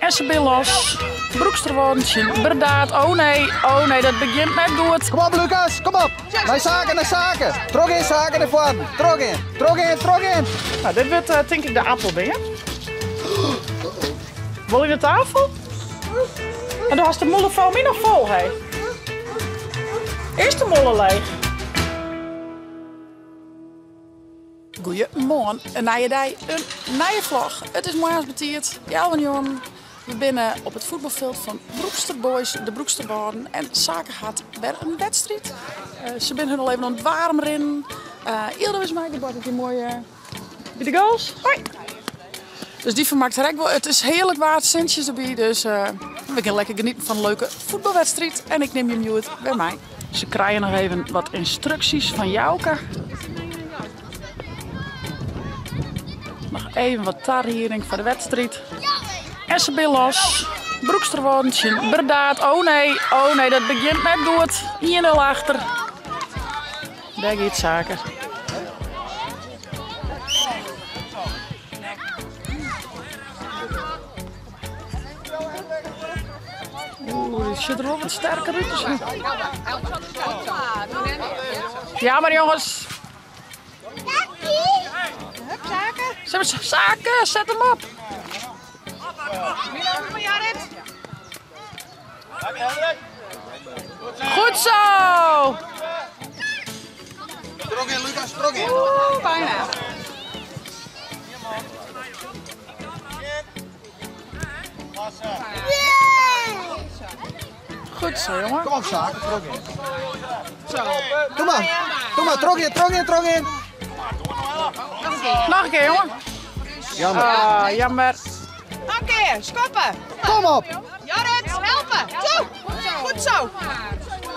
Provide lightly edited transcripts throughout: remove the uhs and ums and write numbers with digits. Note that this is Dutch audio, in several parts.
En ze ben los. Broeksterwandje, inderdaad. Oh nee, dat begint net goed. Kom op Lucas, kom op. Naar zaken, naar zaken. Trok in zaken ervoor. Trok in. Nou, dit wordt denk ik de appelbeer. Wil je de tafel? En dan was de molen van mij nog vol, hé. Is de molen leeg? Goedemorgen, een nieuwe dag, een nieuwe vlog. Het is morgens betiert, Jelven Jongen. We binnen op het voetbalveld van Broekster Boys, de Broeksterboden. En zaken gaat weer een wedstrijd. Ze zijn hun al even aan het warm erin. Ildo is mij gebord, die mooie bij de goals. Hoi! Dus die vermaakt rek wel. Het is heerlijk waard, centjes erbij. Dus we kunnen lekker genieten van een leuke voetbalwedstrijd. En ik neem je mute bij mij. Ze krijgen nog even wat instructies van Jouke. Nog even wat tarhiering voor de wedstrijd. En ze ben los. Broeksterwandje, inderdaad. Oh nee, dat begint net goed. 1-0 achter. Daar gaat zaken. Oeh, die zit er wel wat sterker uit. Dus. Ja, maar jongens. Hup, zaken. Ze hebben zaken, zet hem op. Goed zo! Trok in Lucas, trok in. Oeh, bijna. Goed zo, jongen. Kom op zaken, trok in. Zo. Doe maar, trok in. Nog een keer, jongen. Jammer. Jammer. Nog een keer, schoppen. Kom op. Jorrit, helpen. Zo, goed zo.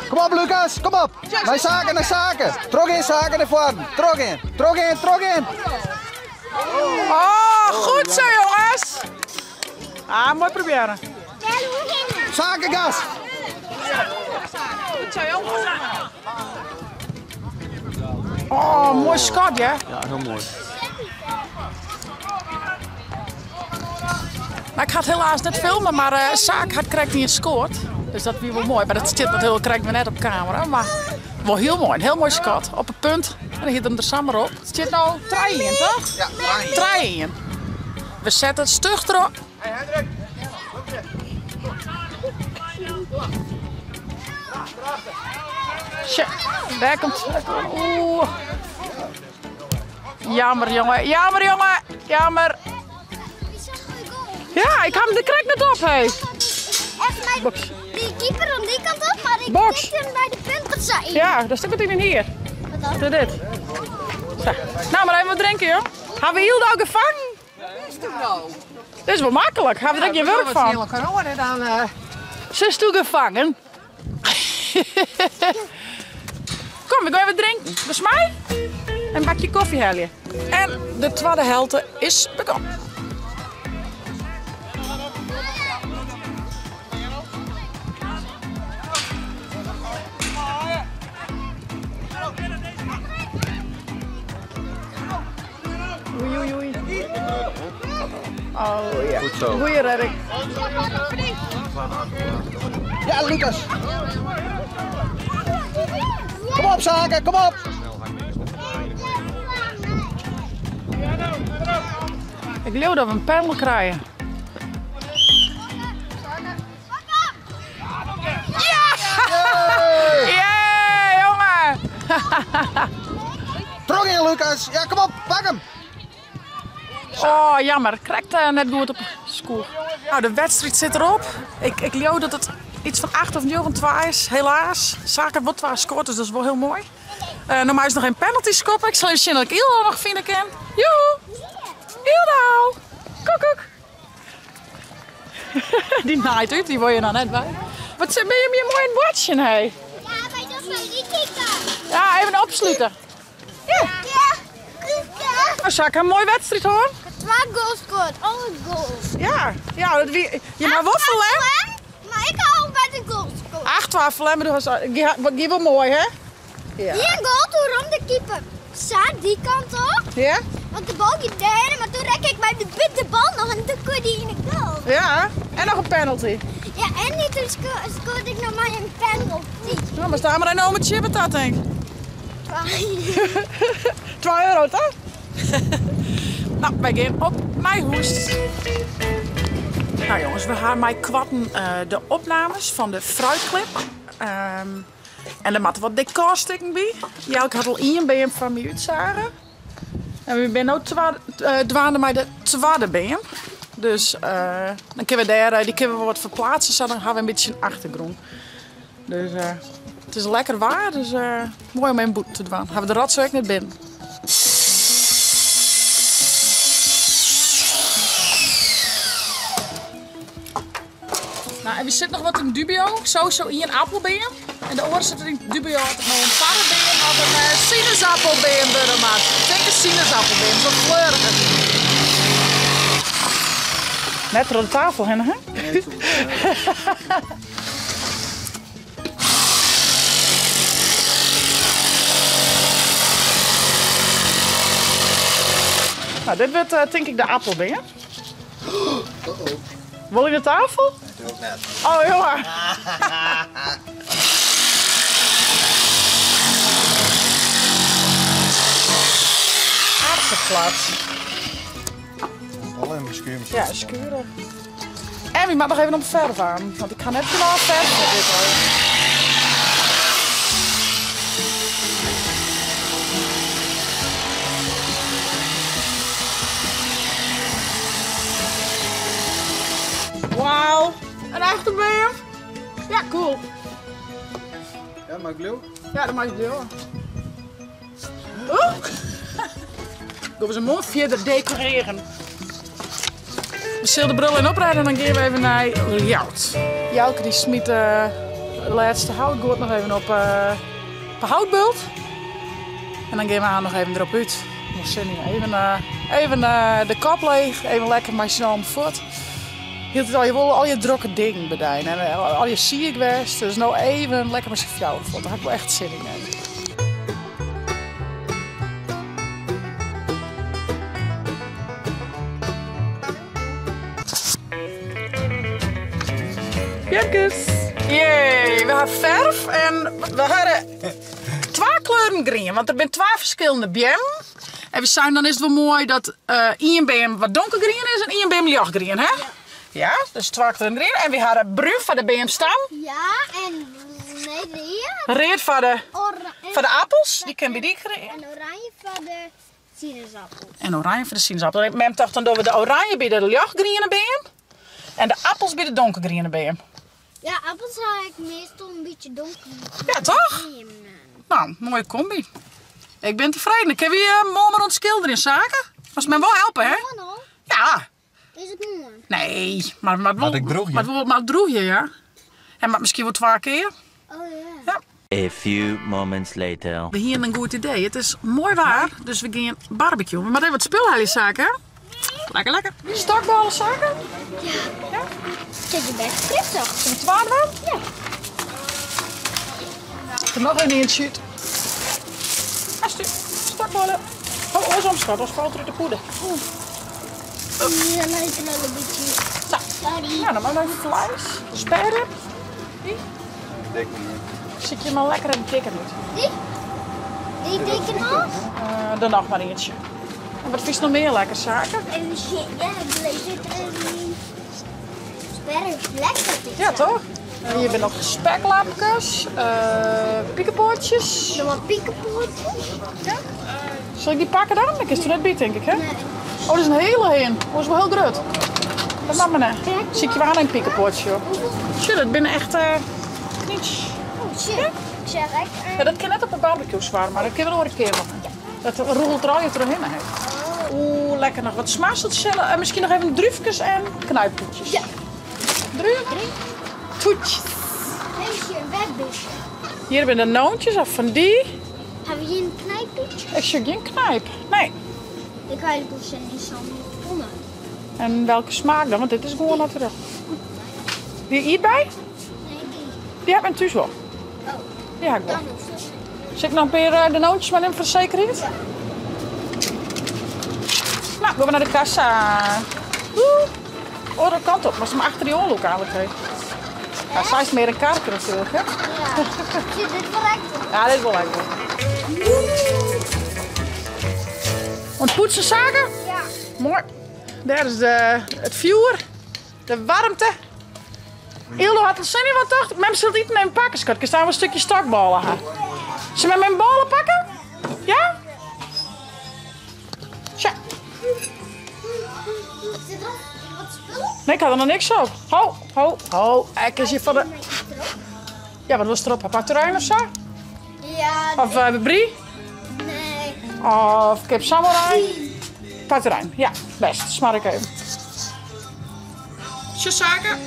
Kom op Lucas, kom op. Naar zaken. Trok in zaken ervoor. Trok in. Oh, goed zo, jongens. Mooi proberen. Zaken gas. Goed zo, jongens. Oh, mooi schot, hè? Ja, heel mooi. Nou, ik ga het helaas net filmen, maar Zaak had correct niet gescoord. Dus dat was wel mooi. Maar dat zit natuurlijk krijgen we net op camera. Maar wel heel mooi. Een heel mooi schot. Op een punt. En dan hield hem er samen op. Het zit nou 3 in, toch? Ja, 3 in. We zetten het stug erop. Hey Hendrik. Tja, daar komt. Oeh. Jammer, jongen. Jammer. Ja, ik had hem er correct net op, hé. Echt, maar die keeper aan die kant op, maar ik Box. tikte hem bij de punt wat zei. Ja, dat stuk het in hier. Wat dan? Doe dit. Zo. Nou, maar even wat drinken, joh. Hebben we Hilde ook gevangen? Is het nou? Dit is wel makkelijk. Hebben we er ook je werk van? Ze is toe gevangen. Kom, we gaan even drinken. Dus mij. En een bakje koffie halen. En de tweede helte is begonnen. Oei. Oh ja. Goed zo. Goeie redding. Ja, Lucas. Kom op zaken, kom op. Ik geloof dat we een panel krijgen. Ja, jongen! Trok in Lucas. Ja, kom op, pak hem. Oh, jammer. Krijgt net goed op school. Nou, de wedstrijd zit erop. Ik geloof dat het iets van 8 of 9-2 is, helaas. Zaken wordt 2 scoort, dus dat is wel heel mooi. Normaal is nog geen penalty scoren. Ik zal even zien dat ik Ildo nog vinden kan. Joe! Ildo! Koek! Die naait uit, die word je nou net bij. Wat ben je mooi in het bordje, hé? Ja, wij doen wel die kikker. Ja, even opsluiten. Ja, kikker. Nou, Zaken, een mooie wedstrijd hoor. 2 goals scoort, alle goals. Ja, dat je maar waffel hè? Maar ik hou ook bij de goals scoren. 8 waffelen, maar die wel mooi hè? Ja. Hier een goal, toen rond de keeper. Zat die kant op. Ja? Want de bal ging daar, maar toen rek ik bij de bal nog en toen kon die in de goal. Ja. En nog een penalty. Ja, en niet toen scoorde ik nog maar een penalty. Nou, maar staan maar een met chip dat denk ik. 2 euro toch? Nou, wij gaan op mijn hoest. Nou jongens, we gaan mij kwatten de opnames van de fruitclip. En er moeten wat decorstukken bij. Ja, ik had al 1 BM van mij uitzagen. En we zijn nu dwaande met de tweede BM. Dus dan kunnen we daar, die kunnen we wat verplaatsen, zo dan gaan we een beetje een achtergrond. Dus het is lekker waar, dus mooi om een boet te doen. Gaan we de ratswerk net binnen. Nou, en we zitten nog wat in dubio, sowieso in een appelbeer. En de oren zitten in dubio altijd met een paardenbeer of een sinaasappelbeer. Ik denk een sinaasappelbeer, zo fleurig. Net op de tafel, hè? Nou, dit wordt denk ik de appelbeer. Wil je de tafel? Dat ook net. Oh, jongen. Hartstikke Alleen maar schuur. ja, schuren. En wie mag nog even op verf aan, want ik ga net klaar verf met dit hoor. Wauw, een echte beer. Ja, cool. Ja, maar glue? Ja, dat mag je doen. Oeh. Gaan we ze mooi verder decoreren. We zullen de bril in oprijden en dan gaan we even naar Jout. Jouke die smiet de laatste houtgoot nog even op een houtbult. En dan gaan we haar nog even erop uit. Even de kop leeg, even lekker maar snel om voet. Hield het al je drokke dingen bedijnen en al je ziek geweest. Dus nou even lekker met z'n vrouwen voelt. Daar heb ik wel echt zin in. Jakkes! Jee, we hebben verf en we hebben 2 kleuren groen. Want er zijn 2 verschillende BM. En we zijn dan is het wel mooi dat 1 BM wat donkergroen is en 1 BM lichtgroen, hè? Ja. Ja, dus 2 kleuren groen. En we hebben bruin van de BM staan. Ja, en nee, Reed van de appels, die kunnen we die krijgen. En oranje van de sinaasappel. En oranje voor de sinaasappel. Mem dacht dan dat we de oranje bij de lichtgroene BM en de appels bij de donkergroene BM. Ja, appels haal ik meestal een beetje donker. Ja, toch? Nou, mooie combi. Ik ben tevreden. Ik heb weer mooi met ons schilderen in zaken. Was me wel helpen, hè? Ja. Is het mooi? Nee, maar ik droeg je. Maar droeg je, ja. En maar misschien wel 2 keer. Oh ja. A few moments later. We hier een goed idee. Het is mooi waar, dus we gaan barbecue. Maar even wat spulheilige zaken, hè? Lekker, lekker. Stokballen zaken? Ja. Zit je best fris achter? Het waar wel? Ja. Ik heb nog een in het shoot. Stokballen. Oh, ons omschat, ons valt er uit de poeder. Ja, lijkt wel een beetje. Zo. Sorry. Ja, dan mag ik even vlees. Sperren. Dik niet. Zit je maar lekker in de dikke niet. Die dikke nog? Dan nog maar eentje. En wat vind je nog meer lekker zaken? En shit, ja, er zit een sperren lekker. Ja, toch? En hier hebben we nog speklapjes, piekenpoortjes. Nog wat piekenpoortjes. Ja? Zal ik die pakken dan? Dat is er net bij, denk ik, hè? Nee. Oh, dat is een hele heen. Oh, dat is wel heel groot. Dat mag maar net. Zie ik je wel een piekenpoortje, joh. Shit, dat binnen echt kniets. Oh shit. Ik zeg echt. Ja, dat kan net op een barbecue zwaar, maar dat kunnen we nog een keer nog. Dat rolt er al je terug in. Oeh, lekker nog wat smaakseltjes en misschien nog even druifjes en knijptoetjes. Ja. Druif? Toetjes. Deze een wegbis. Hier hebben we de noontjes of van die. Hebben we hier een knijpje? Ik zie geen knijp. Nee. Ik ga eigenlijk ook zeggen, is allemaal En welke smaak dan? Want dit is gewoon natuurlijk. Die hier bij? Nee, die. Die heb ik thuis wel. Oh, Die heb ik wel. dan hoeft het. Zit ik nog weer de noontjes maar in voor de zekerheid? Ja. Nou, gaan we naar de kassa. Woe. andere kant op, maar ze maar achter die oorlog eigenlijk. Hè. Ja, zij is meer een kaartje natuurlijk, hè? Ja. Zie dit wel lekker? Ja, dit is wel lekker. Want poetsen zaken? Ja. Mooi. Daar is het vuur, de warmte. Ildo had het zin in wat dacht. Mem zult iets nemen pakken, schat. Ik staan een stukje stokballen. Zullen we mijn ballen pakken? Ja? Tja. Zit er wat spullen? Nee, ik had er nog niks op. Ho, ho, ho. Ik is hier voor de... Ja, wat was erop? Paterijn of zo? Ja. Of brie? Nee. Of kip samurai? Paterijn, ja, best. Smaak ik even. Tje zaken.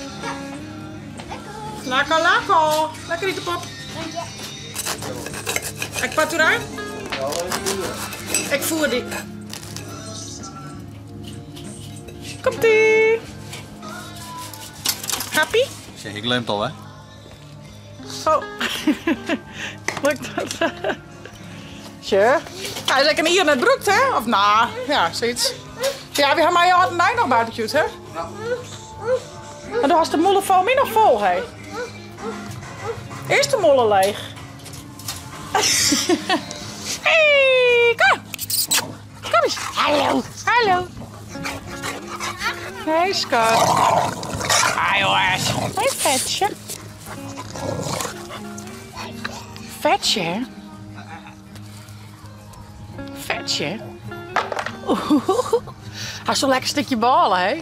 Lekker, lekker. Lekker niet de pop. Dank je. Ik paterijn? Ik voer die. Komt-ie. Happy? Zeg, ik leunt al, hè? Oh. Lukt dat? Tje. Hij is lekker hier net broekt, hè? Of nou, ja, zoiets. Ja, we hebben mij al een nog barbecued, hè? Maar dan was de molen van mij nog vol, hè? Is de molen leeg? Hey, kom! Kom eens. Hallo, hallo. Hey, schat. Ah, jongens. Hey, vetje. Vetje, hè? Vetje. Hij is zo'n lekker stukje ballen, hè?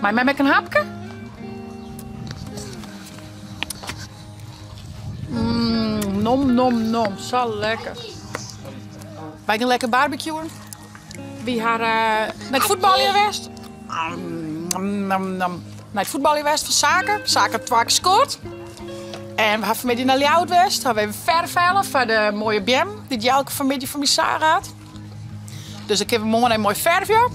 Maar met een hapje? Nom, nom, nom. Zo lekker. Wij gaan lekker barbecuen. Wie haar naar het voetbal geweest? Naar het voetbal geweest van Zaken. Zaken heeft 2 keer gescoord. En we hebben vanmiddag naar Ljouwt geweest. We hebben verf voor de mooie BM. Die elke vanmiddag van mij Sarah had. Dus ik heb morgen een mooi verfje.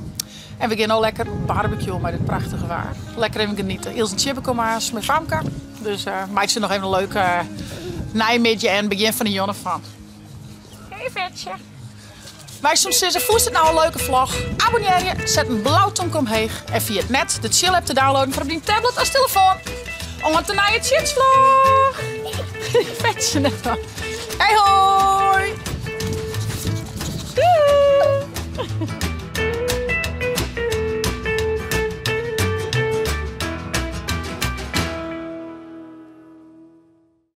En we gaan ook lekker barbecuen met dit prachtige waar. Lekker even genieten. Ilse en Chippen komen aan met Famke. Dus maak ze nog even een leuke nijmidje en begin van de jongen van. Hey vetje. Wij soms zeggen, voest het nou een leuke vlog? Abonneer je, zet een blauwtonk omheen. En via het net de chill app te downloaden voor op die tablet als telefoon. Om te naar je chitsvlog. Vetje net. Hey ho!